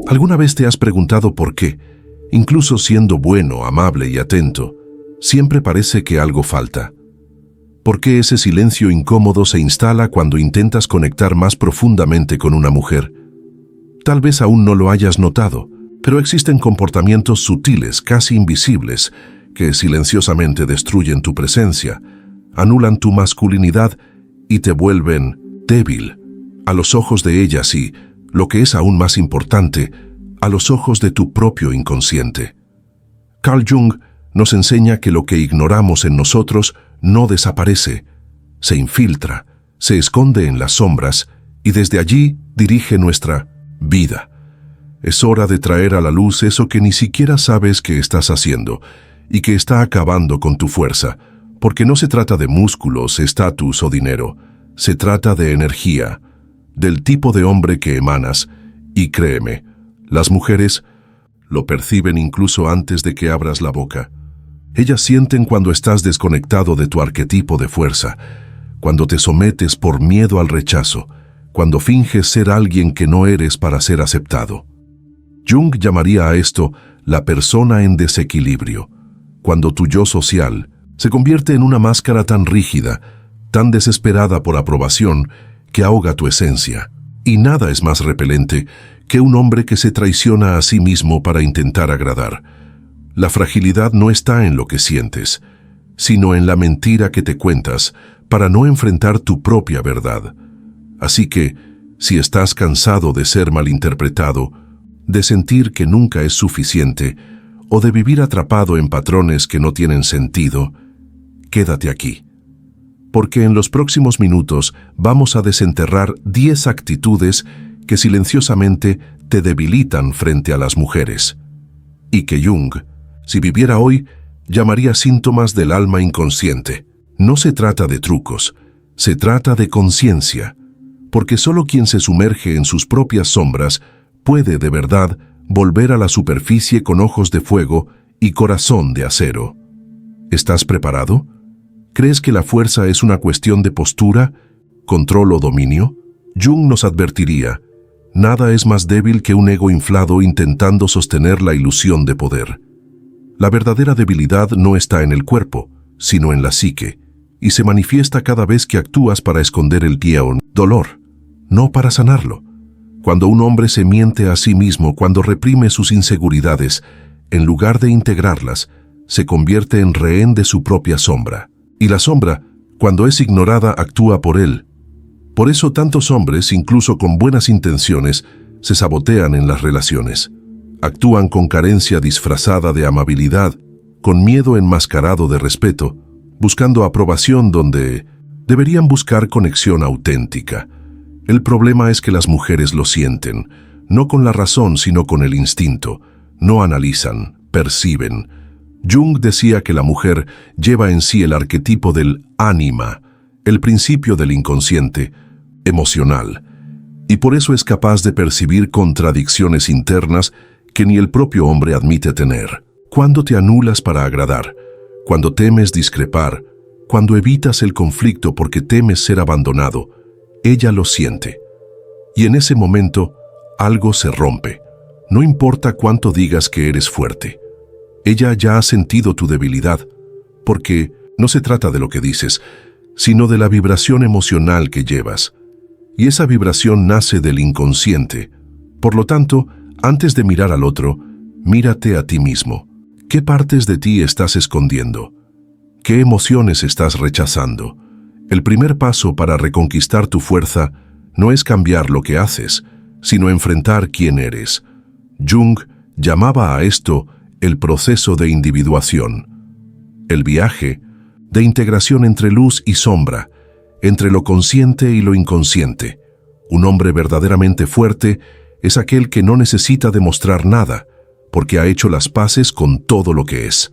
¿Alguna vez te has preguntado por qué, incluso siendo bueno, amable y atento, siempre parece que algo falta? ¿Por qué ese silencio incómodo se instala cuando intentas conectar más profundamente con una mujer? Tal vez aún no lo hayas notado, pero existen comportamientos sutiles, casi invisibles, que silenciosamente destruyen tu presencia, anulan tu masculinidad y te vuelven débil a los ojos de ellas y, lo que es aún más importante, a los ojos de tu propio inconsciente. Carl Jung nos enseña que lo que ignoramos en nosotros no desaparece, se infiltra, se esconde en las sombras y desde allí dirige nuestra vida. Es hora de traer a la luz eso que ni siquiera sabes que estás haciendo y que está acabando con tu fuerza, porque no se trata de músculos, estatus o dinero, se trata de energía, del tipo de hombre que emanas, y créeme, las mujeres lo perciben incluso antes de que abras la boca. Ellas sienten cuando estás desconectado de tu arquetipo de fuerza, cuando te sometes por miedo al rechazo, cuando finges ser alguien que no eres para ser aceptado. Jung llamaría a esto la persona en desequilibrio, cuando tu yo social se convierte en una máscara tan rígida, tan desesperada por aprobación, que ahoga tu esencia. Y nada es más repelente que un hombre que se traiciona a sí mismo para intentar agradar. La fragilidad no está en lo que sientes, sino en la mentira que te cuentas para no enfrentar tu propia verdad. Así que, si estás cansado de ser malinterpretado, de sentir que nunca es suficiente, o de vivir atrapado en patrones que no tienen sentido, quédate aquí. Porque en los próximos minutos vamos a desenterrar 10 actitudes que silenciosamente te debilitan frente a las mujeres, y que Jung, si viviera hoy, llamaría síntomas del alma inconsciente. No se trata de trucos, se trata de conciencia, porque solo quien se sumerge en sus propias sombras puede de verdad volver a la superficie con ojos de fuego y corazón de acero. ¿Estás preparado? ¿Crees que la fuerza es una cuestión de postura, control o dominio? Jung nos advertiría, nada es más débil que un ego inflado intentando sostener la ilusión de poder. La verdadera debilidad no está en el cuerpo, sino en la psique, y se manifiesta cada vez que actúas para esconder el dolor, no para sanarlo. Cuando un hombre se miente a sí mismo, cuando reprime sus inseguridades, en lugar de integrarlas, se convierte en rehén de su propia sombra. Y la sombra, cuando es ignorada, actúa por él. Por eso tantos hombres, incluso con buenas intenciones, se sabotean en las relaciones. Actúan con carencia disfrazada de amabilidad, con miedo enmascarado de respeto, buscando aprobación donde deberían buscar conexión auténtica. El problema es que las mujeres lo sienten, no con la razón sino con el instinto. No analizan, perciben. Jung decía que la mujer lleva en sí el arquetipo del ánima, el principio del inconsciente, emocional, y por eso es capaz de percibir contradicciones internas que ni el propio hombre admite tener. Cuando te anulas para agradar, cuando temes discrepar, cuando evitas el conflicto porque temes ser abandonado, ella lo siente. Y en ese momento, algo se rompe. No importa cuánto digas que eres fuerte. Ella ya ha sentido tu debilidad, porque no se trata de lo que dices, sino de la vibración emocional que llevas. Y esa vibración nace del inconsciente. Por lo tanto, antes de mirar al otro, mírate a ti mismo. ¿Qué partes de ti estás escondiendo? ¿Qué emociones estás rechazando? El primer paso para reconquistar tu fuerza no es cambiar lo que haces, sino enfrentar quién eres. Jung llamaba a esto el proceso de individuación, el viaje de integración entre luz y sombra, entre lo consciente y lo inconsciente. Un hombre verdaderamente fuerte es aquel que no necesita demostrar nada, porque ha hecho las paces con todo lo que es.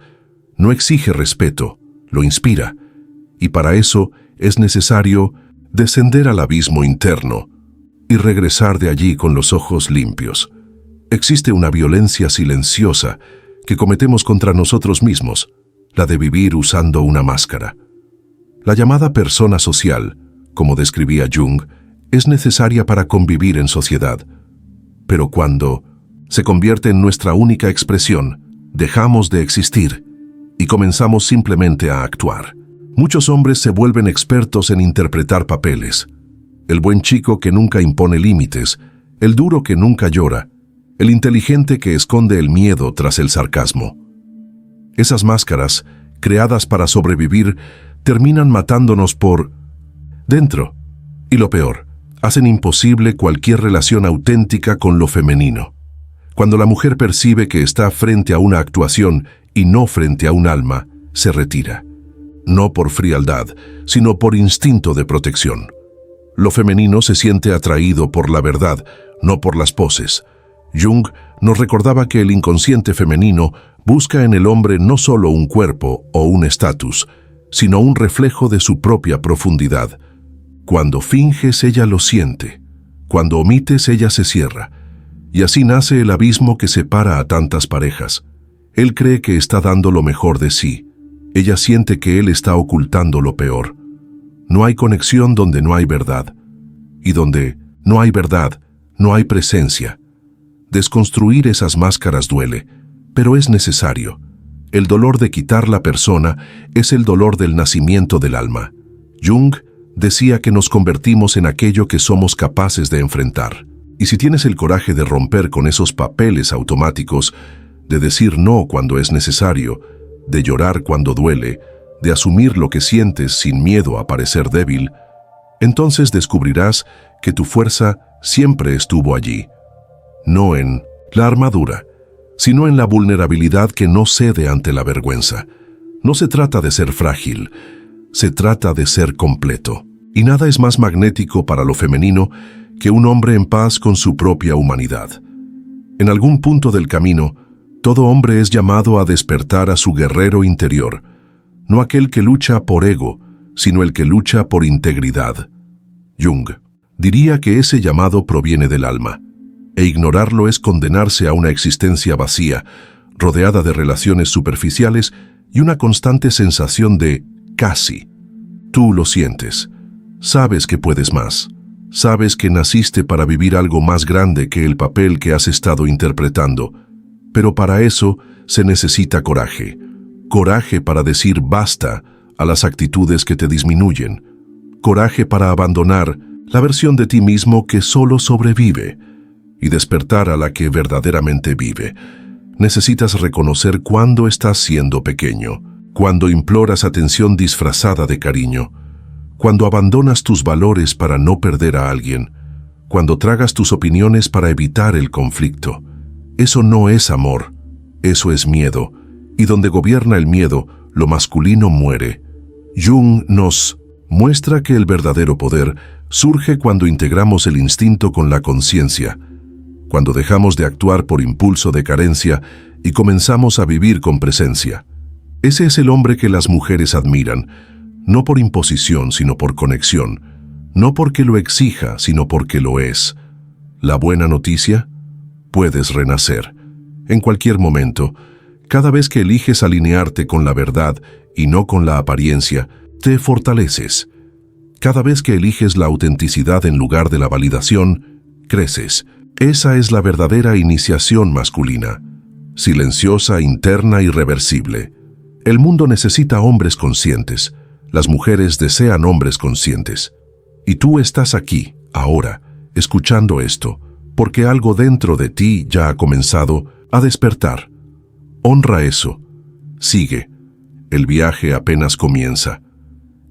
No exige respeto, lo inspira, y para eso es necesario descender al abismo interno y regresar de allí con los ojos limpios. Existe una violencia silenciosa que cometemos contra nosotros mismos, la de vivir usando una máscara. La llamada persona social, como describía Jung, es necesaria para convivir en sociedad. Pero cuando Se convierte en nuestra única expresión. Dejamos de existir y comenzamos simplemente a actuar. Muchos hombres se vuelven expertos en interpretar papeles. El buen chico que nunca impone límites, el duro que nunca llora, el inteligente que esconde el miedo tras el sarcasmo. Esas máscaras, creadas para sobrevivir, terminan matándonos por dentro. Y lo peor, hacen imposible cualquier relación auténtica con lo femenino. Cuando la mujer percibe que está frente a una actuación y no frente a un alma, se retira. No por frialdad, sino por instinto de protección. Lo femenino se siente atraído por la verdad, no por las poses. Jung nos recordaba que el inconsciente femenino busca en el hombre no solo un cuerpo o un estatus, sino un reflejo de su propia profundidad. Cuando finges, ella lo siente. Cuando omites, ella se cierra. Y así nace el abismo que separa a tantas parejas. Él cree que está dando lo mejor de sí. Ella siente que él está ocultando lo peor. No hay conexión donde no hay verdad. Y donde no hay verdad, no hay presencia. Desconstruir esas máscaras duele, pero es necesario. El dolor de quitar la persona es el dolor del nacimiento del alma. Jung decía que nos convertimos en aquello que somos capaces de enfrentar. Y si tienes el coraje de romper con esos papeles automáticos, de decir no cuando es necesario, de llorar cuando duele, de asumir lo que sientes sin miedo a parecer débil, entonces descubrirás que tu fuerza siempre estuvo allí. No en la armadura, sino en la vulnerabilidad que no cede ante la vergüenza. No se trata de ser frágil, se trata de ser completo. Y nada es más magnético para lo femenino que un hombre en paz con su propia humanidad. En algún punto del camino, todo hombre es llamado a despertar a su guerrero interior, no aquel que lucha por ego, sino el que lucha por integridad. Jung diría que ese llamado proviene del alma, e ignorarlo es condenarse a una existencia vacía, rodeada de relaciones superficiales y una constante sensación de casi. Tú lo sientes, sabes que puedes más, sabes que naciste para vivir algo más grande que el papel que has estado interpretando, pero para eso se necesita coraje. Coraje para decir basta a las actitudes que te disminuyen. Coraje para abandonar la versión de ti mismo que solo sobrevive y despertar a la que verdaderamente vive. Necesitas reconocer cuándo estás siendo pequeño, cuando imploras atención disfrazada de cariño, cuando abandonas tus valores para no perder a alguien, cuando tragas tus opiniones para evitar el conflicto. Eso no es amor, eso es miedo, y donde gobierna el miedo, lo masculino muere. Jung nos muestra que el verdadero poder surge cuando integramos el instinto con la conciencia, cuando dejamos de actuar por impulso de carencia y comenzamos a vivir con presencia. Ese es el hombre que las mujeres admiran, no por imposición, sino por conexión, no porque lo exija, sino porque lo es. La buena noticia: puedes renacer. En cualquier momento, cada vez que eliges alinearte con la verdad y no con la apariencia, te fortaleces. Cada vez que eliges la autenticidad en lugar de la validación, creces. Esa es la verdadera iniciación masculina, silenciosa, interna, irreversible. El mundo necesita hombres conscientes. Las mujeres desean hombres conscientes. Y tú estás aquí, ahora, escuchando esto, porque algo dentro de ti ya ha comenzado a despertar. Honra eso. Sigue. El viaje apenas comienza.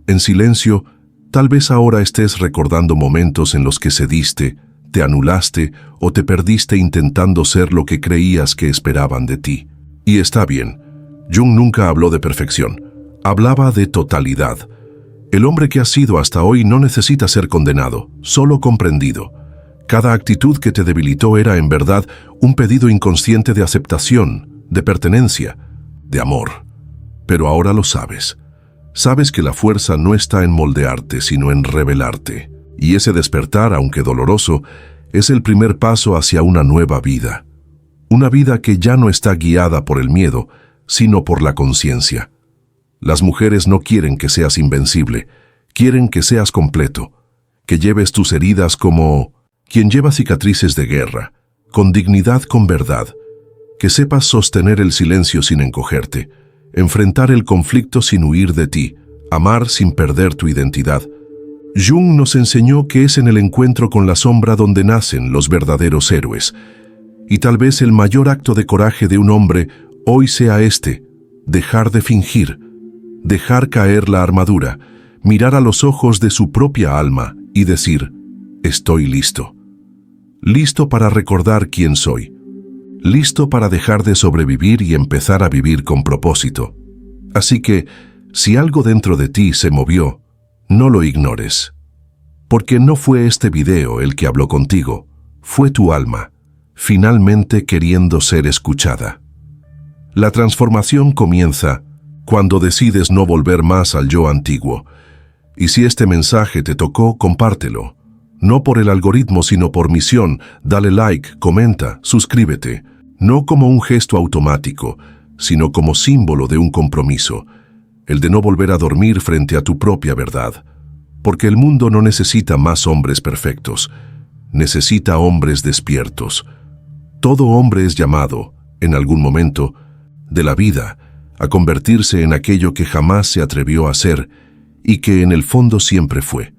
En silencio, tal vez ahora estés recordando momentos en los que cediste, te anulaste o te perdiste intentando ser lo que creías que esperaban de ti. Y está bien. Jung nunca habló de perfección. Hablaba de totalidad. El hombre que has sido hasta hoy no necesita ser condenado, solo comprendido. Cada actitud que te debilitó era en verdad un pedido inconsciente de aceptación, de pertenencia, de amor. Pero ahora lo sabes. Sabes que la fuerza no está en moldearte, sino en revelarte. Y ese despertar, aunque doloroso, es el primer paso hacia una nueva vida. Una vida que ya no está guiada por el miedo, sino por la conciencia. Las mujeres no quieren que seas invencible, quieren que seas completo, que lleves tus heridas como quien lleva cicatrices de guerra, con dignidad, con verdad, que sepas sostener el silencio sin encogerte, enfrentar el conflicto sin huir de ti, amar sin perder tu identidad. Jung nos enseñó que es en el encuentro con la sombra donde nacen los verdaderos héroes. Y tal vez el mayor acto de coraje de un hombre hoy sea este: dejar de fingir, dejar caer la armadura, mirar a los ojos de su propia alma y decir: estoy listo. Listo para recordar quién soy. Listo para dejar de sobrevivir y empezar a vivir con propósito. Así que, si algo dentro de ti se movió, no lo ignores. Porque no fue este video el que habló contigo, fue tu alma, finalmente queriendo ser escuchada. La transformación comienza cuando decides no volver más al yo antiguo. Y si este mensaje te tocó, compártelo. No por el algoritmo, sino por misión. Dale like, comenta, suscríbete. No como un gesto automático, sino como símbolo de un compromiso. El de no volver a dormir frente a tu propia verdad. Porque el mundo no necesita más hombres perfectos. Necesita hombres despiertos. Todo hombre es llamado, en algún momento, de la vida, a convertirse en aquello que jamás se atrevió a ser y que en el fondo siempre fue.